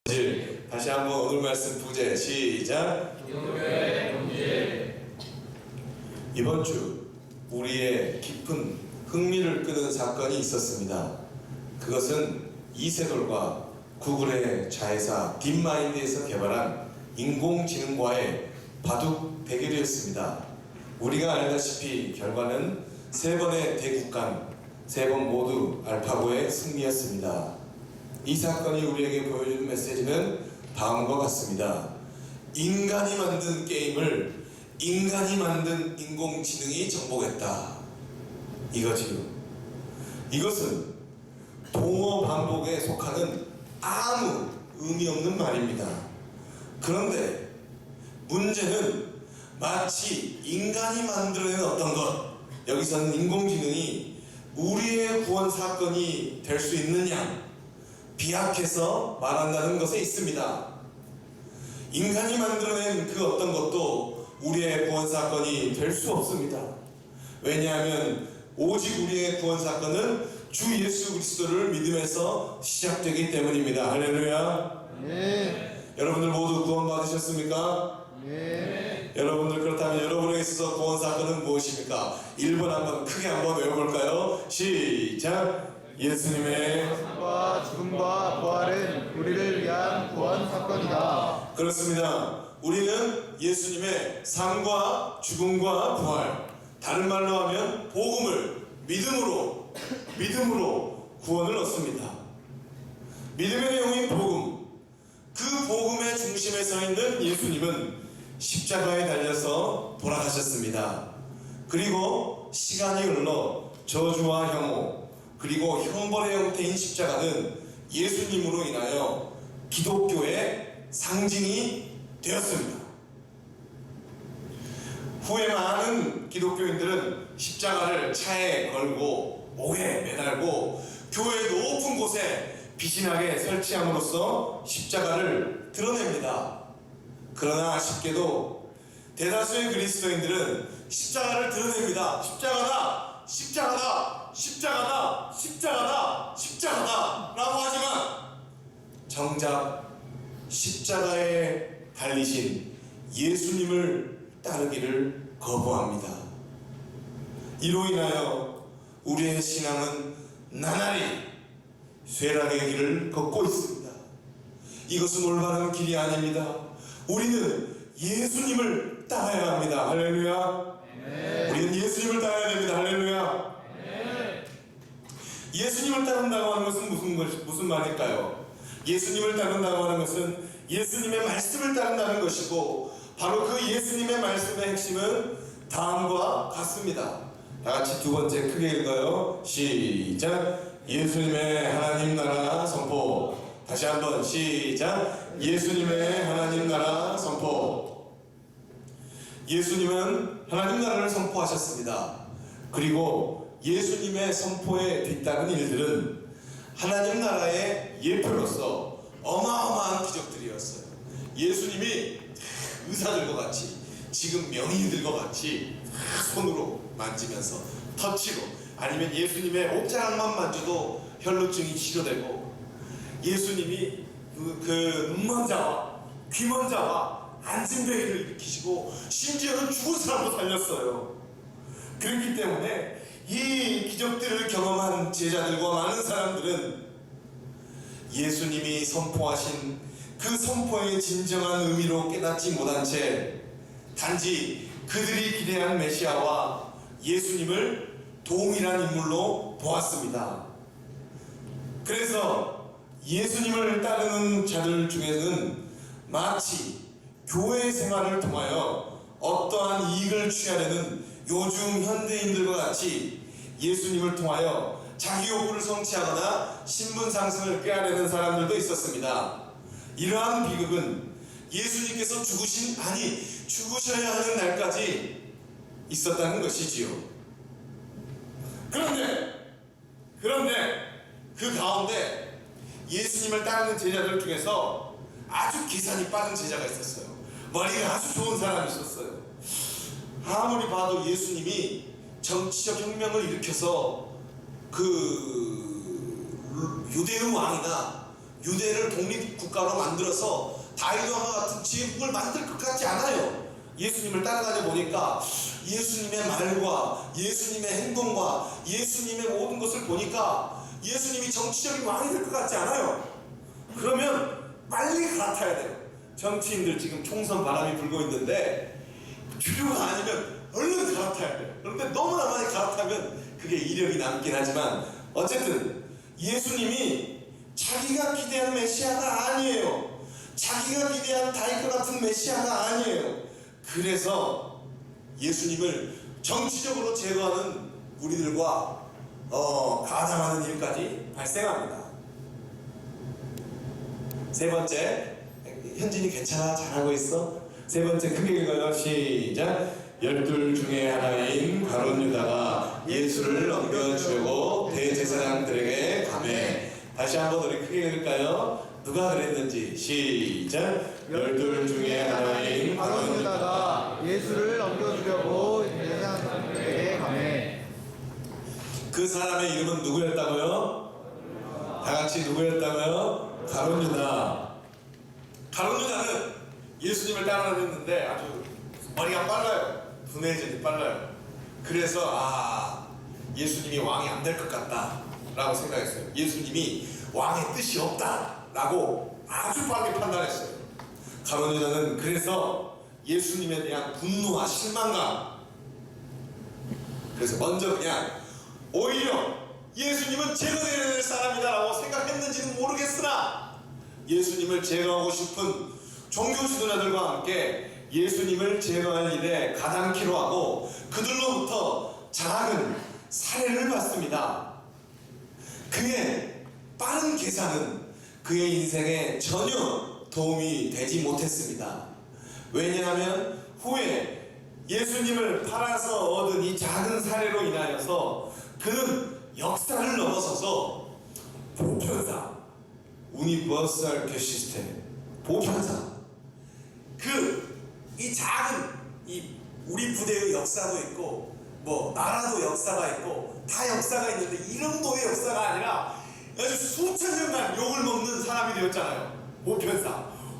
다시 한번 오늘 말씀 부제 시작. 기독교의 본질. 이번 주 우리의 깊은 흥미를 끄는 사건이 있었습니다. 그것은 이세돌과 구글의 자회사 딥마인드에서 개발한 인공지능과의 바둑 대결이었습니다. 우리가 알다시피 결과는 3번의 대국간, 3번 모두 알파고의 승리였습니다. 이 사건이 우리에게 보여주는 메시지는 다음과 같습니다. 인간이 만든 게임을 인간이 만든 인공지능이 정복했다. 이거지요. 이것은 동어 반복에 속하는 아무 의미 없는 말입니다. 그런데 문제는 마치 인간이 만들어낸 어떤 것, 여기서는 인공지능이 우리의 구원 사건이 될 수 있느냐, 비약해서 말한다는 것에 있습니다. 인간이 만들어낸 그 어떤 것도 우리의 구원 사건이 될 수 없습니다. 왜냐하면 오직 우리의 구원 사건은 주 예수 그리스도를 믿음에서 시작되기 때문입니다. 할렐루야. 네. 여러분들 모두 구원 받으셨습니까? 네. 여러분들 그렇다면 여러분에게 있어서 구원 사건은 무엇입니까? 1번 한번 크게 한번 외워볼까요? 시작. 예수님의 삶과 죽음과 부활은 우리를 위한 구원 사건이다. 그렇습니다. 우리는 예수님의 삶과 죽음과 부활, 다른 말로 하면 복음을 믿음으로 구원을 얻습니다. 믿음의 내용인 복음, 그 복음의 중심에 서 있는 예수님은 십자가에 달려서 돌아가셨습니다. 그리고 시간이 흘러 저주와 혐오, 그리고 형벌의 형태인 십자가는 예수님으로 인하여 기독교의 상징이 되었습니다. 후에 많은 기독교인들은 십자가를 차에 걸고 목에 매달고 교회 높은 곳에 비신하게 설치함으로써 십자가를 드러냅니다. 그러나 아쉽게도 대다수의 그리스도인들은 십자가를 드러냅니다. 십자가다! 십자가다! 십자가다! 십자가다! 십자가다! 라고 하지만 정작 십자가에 달리신 예수님을 따르기를 거부합니다. 이로 인하여 우리의 신앙은 나날이 쇠락의 길을 걷고 있습니다. 이것은 올바른 길이 아닙니다. 우리는 예수님을 따라야 합니다. 할렐루야. 네. 우리는 예수님을 따라야 됩니다. 할렐루야. 네. 예수님을 따른다고 하는 것은 무슨 말일까요? 예수님을 따른다고 하는 것은 예수님의 말씀을 따른다는 것이고, 바로 그 예수님의 말씀의 핵심은 다음과 같습니다. 다 같이 두 번째 크게 읽어요. 시작. 예수님의 하나님 나라 선포. 다시 한번 시작. 예수님의 하나님 나라 선포. 예수님은 하나님 나라를 선포하셨습니다. 그리고 예수님의 선포에 뒤따른 일들은 하나님 나라의 예표로서 어마어마한 기적들이었어요. 예수님이 의사들과 같이, 지금 명의들과 같이 손으로 만지면서 터치로, 아니면 예수님의 옷자락만 만져도 혈루증이 치료되고, 예수님이 그 눈먼 자와 귀먼 자와 안진뱅이를 일으키시고, 심지어는 죽은 사람도 살렸어요. 그렇기 때문에 이 기적들을 경험한 제자들과 많은 사람들은 예수님이 선포하신 그 선포의 진정한 의미로 깨닫지 못한 채 단지 그들이 기대한 메시아와 예수님을 동일한 인물로 보았습니다. 그래서 예수님을 따르는 자들 중에는 마치 교회 생활을 통하여 어떠한 이익을 취하려는 요즘 현대인들과 같이 예수님을 통하여 자기 욕구를 성취하거나 신분 상승을 꾀하려는 사람들도 있었습니다. 이러한 비극은 예수님께서 죽으셔야 하는 날까지 있었다는 것이지요. 그런데 그 가운데 예수님을 따르는 제자들 중에서 아주 계산이 빠른 제자가 있었어요. 머리가 아주 좋은 사람이 있었어요. 아무리 봐도 예수님이 정치적 혁명을 일으켜서 그 유대의 왕이나 유대를 독립국가로 만들어서 다윗 왕과 같은 제국을 만들 것 같지 않아요. 예수님을 따라다녀 보니까 예수님의 말과 예수님의 행동과 예수님의 모든 것을 보니까 예수님이 정치적인 왕이 될 것 같지 않아요. 그러면 빨리 갈아타야 돼요. 정치인들 지금 총선 바람이 불고 있는데 주류가 아니면 얼른 갈아타야 돼요. 그런데 너무나 많이 갈아타면 그게 이력이 남긴 하지만 어쨌든 예수님이 자기가 기대한 메시아가 아니에요. 자기가 기대한 다윗과 같은 메시아가 아니에요. 그래서 예수님을 정치적으로 제거하는 우리들과 가담하는 일까지 발생합니다. 세 번째, 현진이 괜찮아? 잘하고 있어? 세 번째 크게 읽어요. 시작. 12 중에 하나인 가룟 유다가 예수를 넘겨주려고 대제사장들에게 가매. 다시 한번 우리 크게 읽을까요? 누가 그랬는지 시작. 12 중에 하나인 가룟 유다가 예수를 넘겨주려고 대제사장들에게 가매. 그 사람의 이름은 누구였다고요? 다 같이 누구였다고요? 가룟 유다. 가룟 유다는 예수님을 따라다녔는데 아주 머리가 빨라요. 두뇌전이 빨라요. 그래서 예수님이 왕이 안 될 것 같다 라고 생각했어요. 예수님이 왕의 뜻이 없다 라고 아주 빠르게 판단했어요. 가룟 유다는 그래서 예수님에 대한 분노와 실망감, 그래서 먼저 그냥 오히려 예수님은 제거되어야 될 사람이다 라고 생각했는지는 모르겠으나 예수님을 제거하고 싶은 종교 지도자들과 함께 예수님을 제거할 일에 가담키로 하고 그들로부터 작은 사례를 받습니다. 그의 빠른 계산은 그의 인생에 전혀 도움이 되지 못했습니다. 왜냐하면 후에 예수님을 팔아서 얻은 이 작은 사례로 인하여서 그는 역사를 넘어서서 보편사, 우니버설 게시스템, 보편사, 이 작은 우리 부대의 역사도 있고 나라도 역사가 있고 다 역사가 있는데 이 정도의 역사가 아니라 아주 수천 년간 욕을 먹는 사람이 되었잖아요.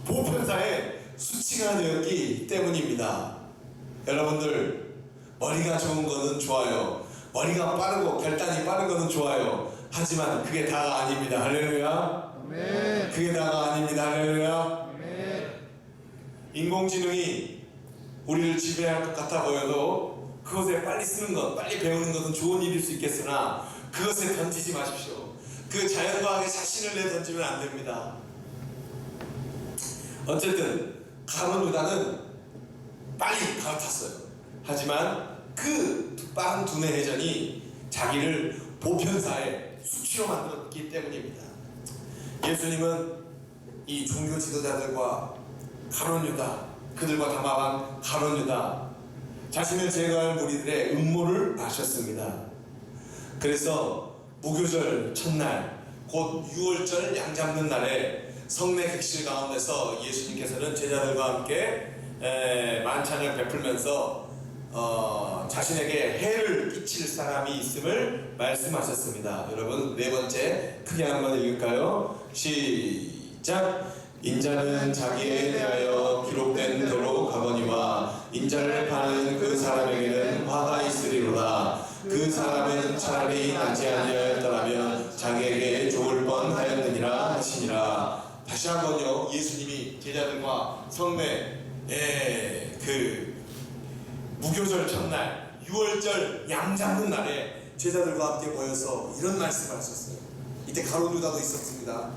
보편사의 수치가 되었기 때문입니다. 여러분들, 머리가 좋은 거는 좋아요. 머리가 빠르고 결단이 빠른 거는 좋아요. 하지만 그게 다가 아닙니다. 할렐루야. 아멘. 그게 다가 아닙니다. 할렐루야. 아멘. 인공지능이 우리를 지배할 것 같아 보여도 그것에 빨리 쓰는 것, 빨리 배우는 것은 좋은 일일 수 있겠으나 그것에 던지지 마십시오. 그 자연과학에 자신을 내던지면 안 됩니다. 어쨌든 가룟 유다는 빨리 갈아탔어요. 하지만 그 빠른 두뇌 회전이 자기를 보편사의 수치로 만들었기 때문입니다. 예수님은 이 종교 지도자들과 가룟 유다, 그들과 담합한 가룟 유다, 자신을 제거할 무리들의 음모를 아셨습니다. 그래서 무교절 첫날, 곧 6월절 양 잡는 날에 성내 객실 가운데서 예수님께서는 제자들과 함께 만찬을 베풀면서 자신에게 해를 끼칠 사람이 있음을 말씀하셨습니다. 여러분, 네 번째 크게 한번 읽을까요? 시작. 인자는 자기에 대하여 기록된 대로 가거니와 인자를 파는 그 사람에게는 화가 있으리로다. 그 사람은 차라리 나지 아니하였더라면 자기에게 좋을 뻔하였느니라 하시니라. 다시 한번요. 예수님이 제자들과 성내 무교절 첫날 6월절 양 잡는 날에 제자들과 함께 모여서 이런 말씀을 하셨어요. 이때 가룟 유다도 있었습니다.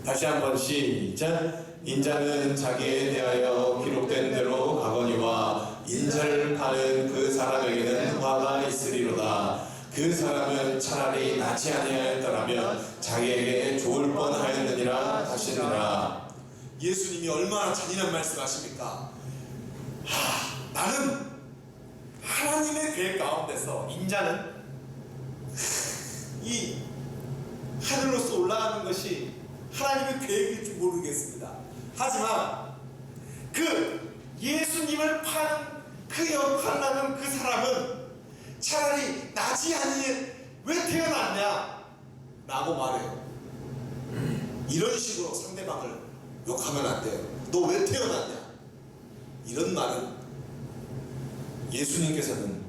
다시 한번 시작. 인자는 자기에 대하여 기록된 대로 가거니와 인자를 파는 그 사람에게는 화가 있으리로다. 그 사람은 차라리 나지 아니하였더라면 자기에게 좋을 뻔하였느니라 하시느니라. 예수님이 얼마나 잔인한 말씀하십니까? 나는 하나님의 계획 가운데서 인자는 이 하늘로서 올라가는 것이 하나님의 계획일지 모르겠습니다. 하지만 그 예수님을 파는 그 역할을 하는 그 사람은 차라리 나지 아니해 왜 태어났냐? 라고 말해요. 이런 식으로 상대방을 욕하면 안 돼요. 너 왜 태어났냐? 이런 말은 예수님께서는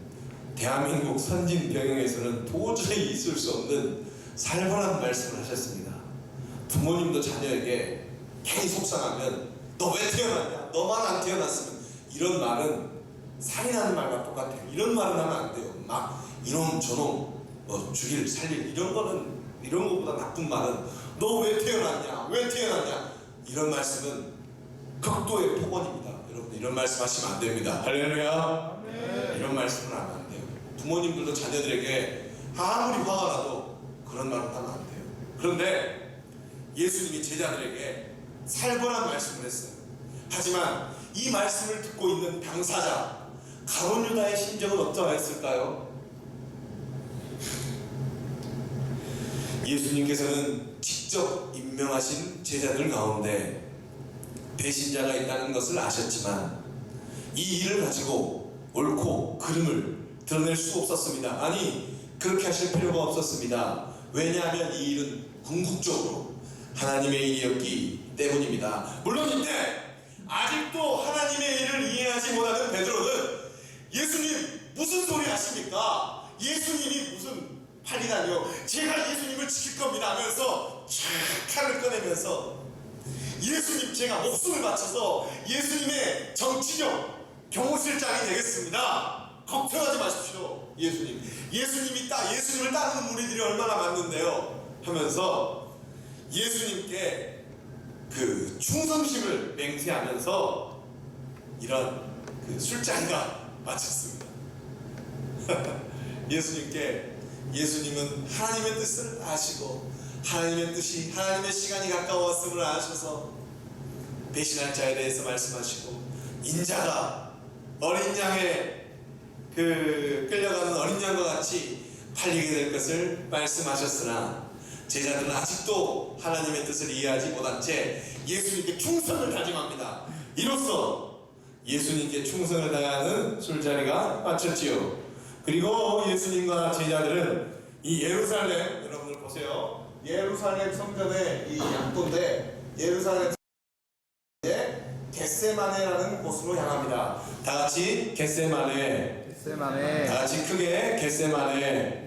대한민국 선진 병영에서는 도저히 있을 수 없는 살벌한 말씀을 하셨습니다. 부모님도 자녀에게 괜히 속상하면 너 왜 태어났냐? 너만 안 태어났으면, 이런 말은 살인하는 말과 똑같아요. 이런 말은 하면 안 돼요. 막 이놈 저놈 죽일 살릴 이런 거보다 나쁜 말은 너 왜 태어났냐? 왜 태어났냐? 이런 말씀은 극도의 폭언입니다. 여러분, 이런 말씀 하시면 안 됩니다. 할렐루야. 이런 말씀은 하면 안 돼요. 부모님들도 자녀들에게 아무리 화가 나도 그런 말은 하면 안 돼요. 그런데 예수님이 제자들에게 살벌한 말씀을 했어요. 하지만 이 말씀을 듣고 있는 당사자 가룟 유다의 심정은 어떠했을까요? 예수님께서는 직접 임명하신 제자들 가운데 배신자가 있다는 것을 아셨지만 이 일을 가지고 옳고 그름을 드러낼 수 없었습니다. 아니, 그렇게 하실 필요가 없었습니다. 왜냐하면 이 일은 궁극적으로 하나님의 일이었기 때문입니다. 물론 이때 아직도 하나님의 일을 이해하지 못하는 베드로는 예수님 무슨 소리 하십니까? 예수님이 무슨 팔리다니요? 제가 예수님을 지킬 겁니다 하면서 촤 칼을 꺼내면서 예수님 제가 목숨을 바쳐서 예수님의 정치적 경호실장이 되겠습니다. 걱정하지 마십시오. 예수님이 예수님을 따르는 무리들이 얼마나 많는데요 하면서 예수님께 그 충성심을 맹세하면서 이런 그 술자리가 마쳤습니다. 예수님은 하나님의 뜻을 아시고 하나님의 시간이 가까웠음을 아셔서 배신할 자에 대해서 말씀하시고 인자가 어린 양에 끌려가는 어린 양과 같이 팔리게 될 것을 말씀하셨으나 제자들은 아직도 하나님의 뜻을 이해하지 못한 채 예수님께 충성을 다짐합니다. 이로써 예수님께 충성을 다하는 술자리가 마쳤지요. 그리고 예수님과 제자들은 이 예루살렘, 여러분들 보세요. 예루살렘 성전의 이 양도인데 예루살렘 성전의 겟세마네라는 곳으로 향합니다. 다 같이 겟세마네. 다 같이 크게 겟세마네.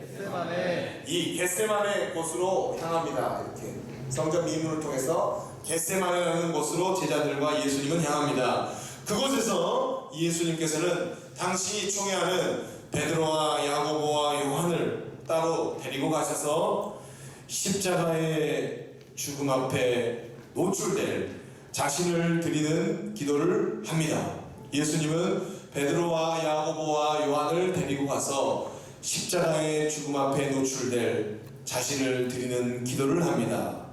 이 겟세마네 곳으로 향합니다. 이렇게 성전 미문을 통해서 겟세마네라는 곳으로 제자들과 예수님은 향합니다. 그곳에서 예수님께서는 당신이 총애하는 베드로와 야고보와 요한을 따로 데리고 가셔서 십자가의 죽음 앞에 노출될 자신을 드리는 기도를 합니다. 예수님은 베드로와 야고보와 요한을 데리고 가서 십자가의 죽음 앞에 노출될 자신을 드리는 기도를 합니다.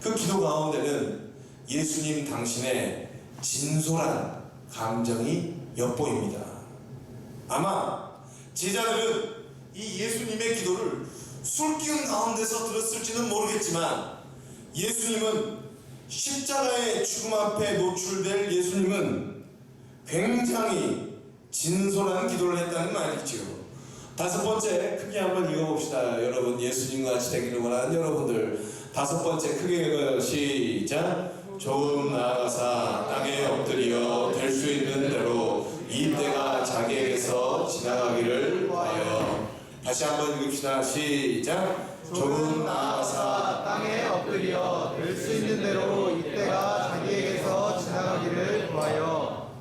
그 기도 가운데는 예수님 당신의 진솔한 감정이 엿보입니다. 아마 제자들은 이 예수님의 기도를 술기운 가운데서 들었을지는 모르겠지만 예수님은 십자가의 죽음 앞에 노출될 예수님은 굉장히 진솔한 기도를 했다는 말이지요. 다섯 번째 크게 한번 읽어봅시다. 여러분, 예수님과 같이 되기를 원하는 여러분들, 다섯 번째 크게 읽어요. 시작. 조금 나아가사 땅에 엎드려 될 수 있는 대로 이 때가 자기에게서 지나가기를 바라여. 다시 한번 읽읍시다. 시작. 조금 나아가사 땅에 엎드려 될 수 있는 대로 이때가 자기에게서 지나가기를 구하여.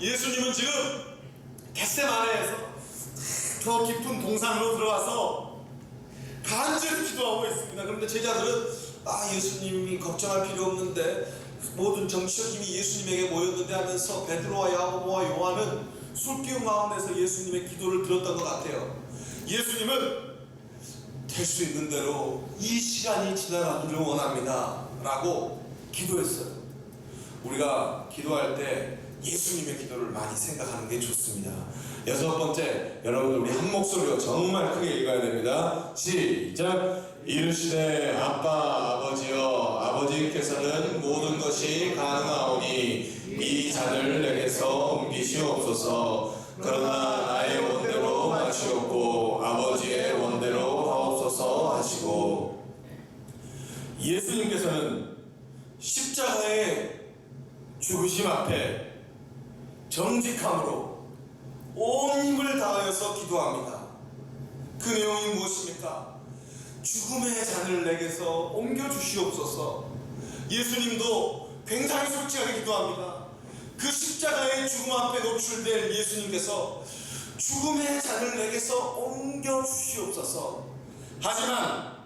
예수님은 지금 겟세마네에서 저 깊은 동산으로 들어와서 간절히 기도하고 있습니다. 그런데 제자들은 예수님이 걱정할 필요 없는데 모든 정치적 힘이 예수님에게 모였는데 하면서 베드로와 야고보와 요한은 술기운 가운데서 예수님의 기도를 들었던 것 같아요. 예수님은 될 수 있는 대로 이 시간이 지나가기를 원합니다 라고 기도했어요. 우리가 기도할 때 예수님의 기도를 많이 생각하는 게 좋습니다. 여섯 번째, 여러분들 우리 한 목소리로 정말 크게 읽어야 됩니다. 시작. 이르시되 아빠 아버지여, 아버지께서는 모든 것이 가능하오니 이 잔을 내게서 옮기시옵소서. 그러나 나의 원대로 마시옵고 아버지의 원대로 하옵소서 하시고. 예수님께서는 십자가의 죽으심 앞에 정직함으로 온 힘을 다하여서 기도합니다. 그 내용이 무엇입니까? 죽음의 잔을 내게서 옮겨주시옵소서. 예수님도 굉장히 솔직하게 기도합니다. 그 십자가의 죽음 앞에 노출될 예수님께서 죽음의 잔을 내게서 옮겨주시옵소서. 하지만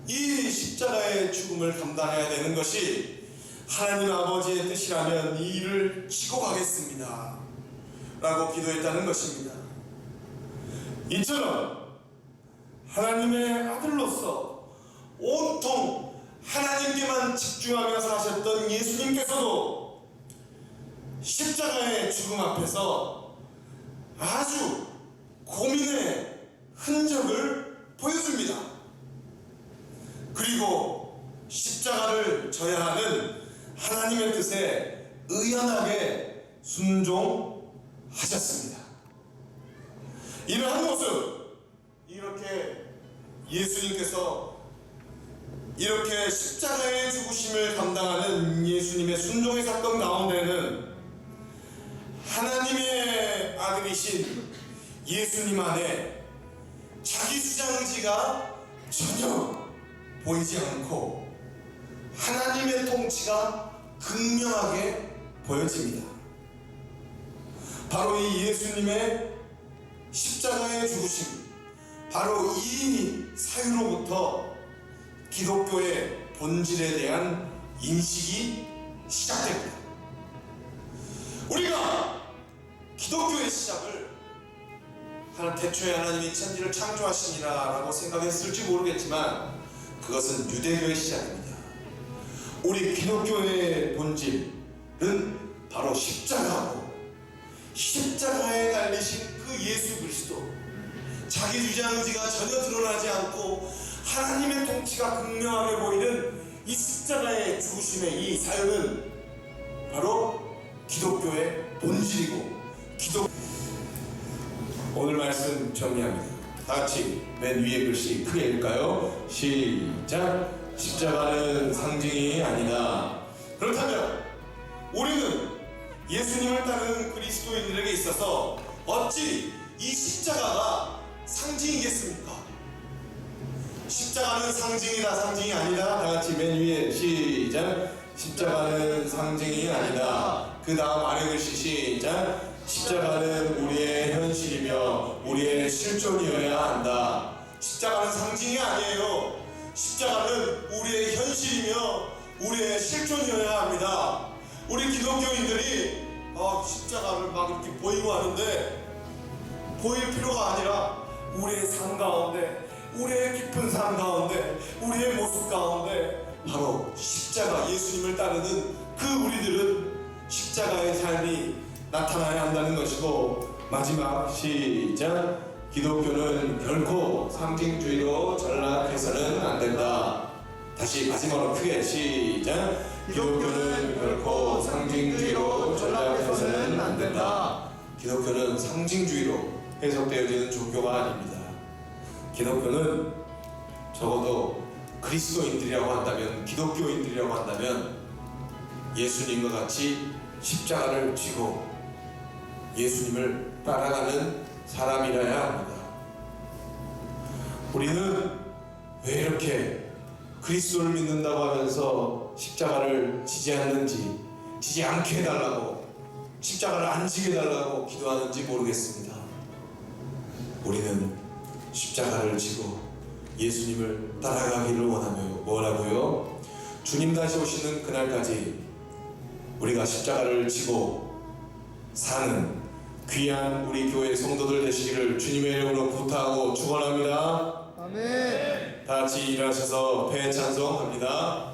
이 십자가의 죽음을 감당해야 되는 것이 하나님 아버지의 뜻이라면 이 일을 지고 가겠습니다 라고 기도했다는 것입니다. 이처럼 하나님의 아들로서 온통 하나님께만 집중하며 사셨던 예수님께서도 십자가의 죽음 앞에서 아주 고민의 흔적을 보여줍니다. 그리고 십자가를 져야 하는 하나님의 뜻에 의연하게 순종하셨습니다. 이러한 모습, 이렇게 예수님께서 이렇게 십자가의 죽으심을 감당하는 예수님의 순종의 사건 가운데는 하나님의 아들이신 예수님 안에 자기 주장의지가 전혀 보이지 않고 하나님의 통치가 극명하게 보여집니다. 바로 이 예수님의 십자가의 죽으심, 바로 이 사유로부터 기독교의 본질에 대한 인식이 시작됩니다. 우리가 기독교의 시작을 대초에 하나님이 천지를 창조하시니라 라고 생각했을지 모르겠지만 그것은 유대교의 시작입니다. 우리 기독교의 본질은 바로 십자가고, 십자가에 달리신 그 예수 그리스도, 자기 주장의지가 전혀 드러나지 않고 하나님의 통치가 극명하게 보이는 이 십자가의 죽으심의 이 사유는 바로 기독교의 본질이고, 오늘 말씀 정리합니다. 다같이 맨 위에 글씨 크게 읽을까요? 시작. 십자가는 상징이 아니다. 그렇다면 우리는 예수님을 따르는 그리스도인들에게 있어서 어찌 이 십자가가 상징이겠습니까? 십자가는 상징이다, 상징이 아니다. 다같이 맨 위에 시작. 십자가는 상징이 아니다. 그 다음 아래 글씨 시작. 십자가는 우리의 현실이며 우리의 실존이어야 한다. 십자가는 상징이 아니에요. 십자가는 우리의 현실이며 우리의 실존이어야 합니다. 우리 기독교인들이 십자가를 막 이렇게 보이고 하는데 보일 필요가 아니라 우리의 삶 가운데, 우리의 깊은 삶 가운데, 우리의 모습 가운데 바로 십자가, 예수님을 따르는 그 우리들은 십자가의 삶이 나타나야 한다는 것이고, 마지막 시작. 기독교는 결코 상징주의로 전락해서는 안 된다. 다시 마지막으로 크게 시작. 기독교는 결코 상징주의로 전락해서는 안 된다. 기독교는 상징주의로 해석되어지는 종교가 아닙니다. 기독교는 적어도 그리스도인들이라고 한다면, 기독교인들이라고 한다면 예수님과 같이 십자가를 쥐고 예수님을 따라가는 사람이라야 합니다. 우리는 왜 이렇게 그리스도를 믿는다고 하면서 십자가를 지지 않는지, 지지 않게 해달라고, 십자가를 안 지게 해달라고 기도하는지 모르겠습니다. 우리는 십자가를 지고 예수님을 따라가기를 원하고요. 주님 다시 오시는 그날까지 우리가 십자가를 지고 사는 귀한 우리 교회 성도들 되시기를 주님의 이름으로 부탁하고 축원합니다. 아멘. 다 같이 일어나셔서 배 찬송합니다.